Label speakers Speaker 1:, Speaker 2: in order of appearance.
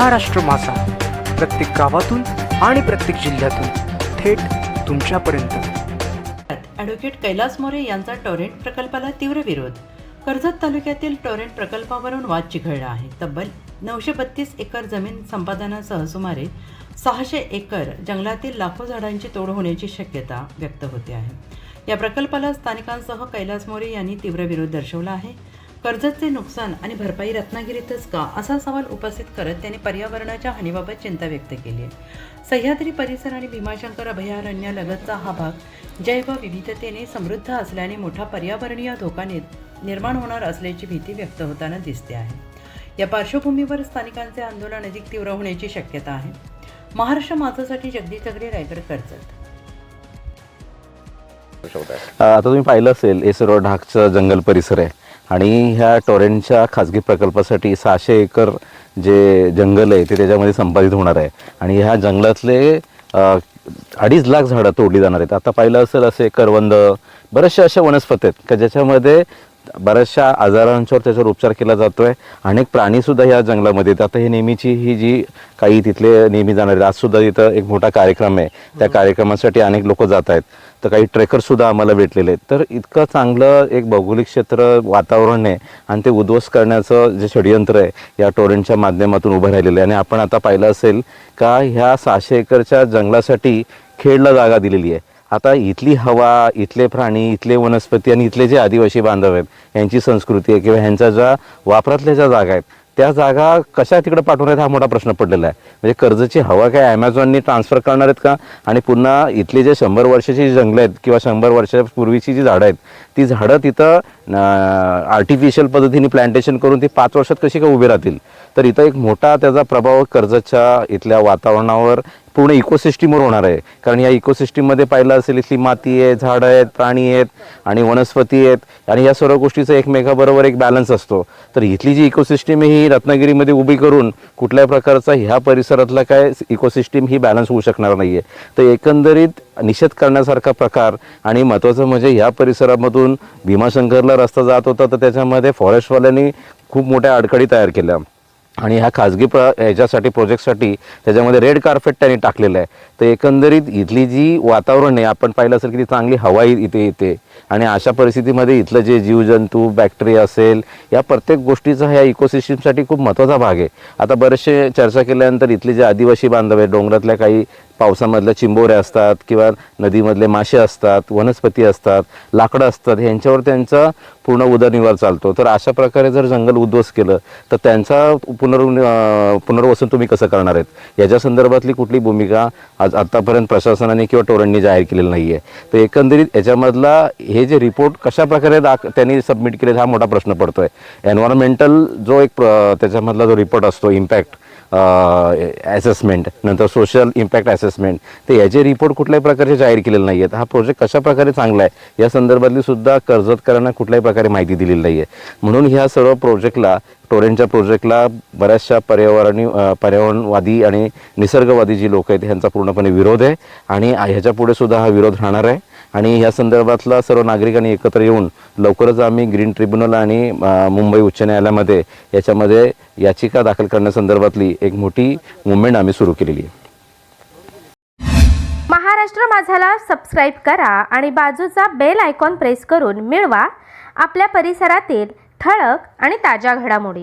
Speaker 1: महाराष्ट्र माझा, प्रत्येक गावातून आणि प्रत्येक जिल्ह्यातून थेट तुमच्यापर्यंत।
Speaker 2: ॲडव्होकेट कैलास मोरे यांचा टॉरेंट प्रकल्पाला तीव्र विरोध। कर्जत तालुक्यातील टॉरेंट प्रकल्पावरून वाद चिघळला आहे। तब्बल 932 एकर जमीन संपादनासह सुमारे 600 एकर जंगलातील लाखो झाडांची तोड होण्याची शक्यता व्यक्त होते आहे। या प्रकल्पाला स्थानिकांसह कैलास मोरे यांनी तीव्र विरोध दर्शवला आहे। कर्जतचे नुकसान आणि भरपाई रत्नागिरीतच का असा सवाल उपस्थित करत त्यांनी पर्यावरणाच्या हानीबाबत चिंता व्यक्त केली आहे। सह्याद्री परिसर आणि भीमाशंकर अभयारण्यालगतचा हा भाग जैवविविधतेने समृद्ध असल्याने मोठा पर्यावरणीय धोका निर्माण होणार असल्याची भीती व्यक्त होताना दिसते आहे। या पार्श्वभूमीवर स्थानिकांचे आंदोलन अधिक तीव्र होण्याची शक्यता आहे। महाराष्ट्र माझासाठी जगदीश दगडे, रायगड, कर्जत।
Speaker 3: आता तुम्ही पाहिलं असेल हे सर्व ढाकचा जंगल परिसर आहे आणि ह्या टॉरेंटच्या खाजगी प्रकल्पासाठी 600 एकर जे जंगल आहे ते त्याच्यामध्ये संपादित होणार आहे आणि ह्या जंगलातले 2.5 लाख झाडं तोडली जाणार आहेत। आता पाहिलं असेल असे करवंद, बऱ्याचशा अशा वनस्पती आहेत की ज्याच्यामध्ये बऱ्याचशा आजारांच्यावर त्याच्यावर उपचार केला जातोय। अनेक प्राणीसुद्धा ह्या जंगलामध्ये येतात। आता हे नेहमीची ही जी काही तिथले नेहमी जाणारे, आजसुद्धा इथं एक मोठा कार्यक्रम आहे, त्या कार्यक्रमासाठी अनेक लोक जात आहेत, तर काही ट्रेकरसुद्धा आम्हाला भेटलेले आहेत। तर इतकं चांगलं एक भौगोलिक क्षेत्र वातावरण आहे आणि ते उद्ध्वस्त करण्याचं जे षडयंत्र आहे या टॉरेंटच्या माध्यमातून उभं राहिलेलं आहे। आणि आपण आता पाहिलं असेल का ह्या 600 एकरच्या जंगलासाठी खेडला जागा दिलेली आहे। आता इथली हवा, इथले प्राणी, इथले वनस्पती आणि इथले जे आदिवासी बांधव आहेत यांची संस्कृती आहे किंवा ह्यांच्या ज्या वापरातल्या ज्या जागा आहेत त्या जागा कशा तिकडे पाठवणार हा मोठा प्रश्न पडलेला आहे। म्हणजे कर्जची हवा काय ॲमेझॉनने ट्रान्सफर करणार आहेत का? आणि पुन्हा इथले जे 100 वर्षाची जी जंगलं आहेत किंवा 100 वर्षापूर्वीची जी झाडं आहेत ती झाडं तिथं आर्टिफिशियल पद्धतीने प्लांटेशन करून ती 5 वर्षात कशी काय उभी राहतील? तर इथं एक मोठा त्याचा प्रभाव कर्जतच्या इथल्या वातावरणावर, पूर्ण इकोसिस्टीमवर होणार आहे। कारण या इकोसिस्टीममध्ये पाहिलं असेल इथली माती आहे, झाडं आहेत, प्राणी आहेत आणि वनस्पती आहेत आणि या सर्व गोष्टीचा एकमेकाबरोबर एक बॅलन्स असतो। तर इथली जी इकोसिस्टीम ही रत्नागिरीमध्ये उभी करून कुठल्याही प्रकारचा ह्या परिसरातला काय इकोसिस्टीम ही बॅलन्स होऊ शकणार नाही आहे। तर एकंदरीत निषेध करण्यासारखा प्रकार आणि महत्त्वाचं म्हणजे ह्या परिसरामधून भीमाशंकरला रस्ता जात होता तर त्याच्यामध्ये फॉरेस्टवाल्यांनी खूप मोठ्या अडखळी तयार केल्या आणि ह्या खाजगी ह्याच्यासाठी प्रोजेक्टसाठी त्याच्यामध्ये रेड कार्पेट त्यांनी टाकलेलं आहे। तर एकंदरीत इथली जी वातावरण आहे आपण पाहिलं असेल की ती चांगली हवा इथे येते आणि अशा परिस्थितीमध्ये इथलं जे जीवजंतू, बॅक्टेरिया असेल या प्रत्येक गोष्टीचा ह्या इकोसिस्टीमसाठी खूप महत्त्वाचा भाग आहे। आता बरेचसे चर्चा केल्यानंतर इथले जे आदिवासी बांधव आहेत, डोंगरातल्या काही पावसामधल्या चिंबोऱ्या असतात किंवा नदीमधले मासे असतात, वनस्पती असतात, लाकडं असतात, ह्यांच्यावर त्यांचा पूर्ण उदरनिर्वाह चालतो। तर अशा प्रकारे जर जंगल उद्ध्वस्त केलं तर त्यांचा पुनर्वसन तुम्ही कसं करणार आहेत याच्या संदर्भातली कुठली भूमिका आतापर्यंत प्रशासनाने किंवा टॉरेंटने जाहीर केलेली नाही आहे। तर एकंदरीत याच्यामधला हे जे रिपोर्ट कशा प्रकारे त्यांनी सबमिट केले हा मोठा प्रश्न पडतोय। एन्व्हायरमेंटल जो एक त्याच्यामधला जो रिपोर्ट असतो, इम्पॅक्ट असेसमेंट, नंतर सोशल इम्पॅक्ट असेसमेंट, तर याचे रिपोर्ट कुठल्याही प्रकारचे जाहीर केलेले नाही आहेत। हा प्रोजेक्ट कशा प्रकारे चांगला आहे या संदर्भातली सुद्धा कर्जतकरांना कुठल्याही प्रकारे माहिती दिलेली नाही आहे। म्हणून ह्या सर्व प्रोजेक्टला, टॉरेंटच्या प्रोजेक्टला बऱ्याचशा पर्यावरणवादी आणि निसर्गवादी जी लोक आहेत ह्यांचा पूर्णपणे विरोध आहे आणि ह्याच्या पुढे सुद्धा हा विरोध राहणार आहे। आणि या संदर्भातला सर्व नागरिकांनी एकत्र येऊन लवकरच आम्ही ग्रीन ट्रिब्युनल आणि मुंबई उच्च न्यायालयामध्ये याच्यामध्ये याचिका दाखल करण्यासंदर्भातली एक मोठी मुवमेंट आम्ही सुरू केलेली आहे।
Speaker 4: महाराष्ट्र माझाला सबस्क्राईब करा आणि बाजूचा बेल आयकॉन प्रेस करून मिळवा आपल्या परिसरातील ठळक आणि ताज्या घडामोडी।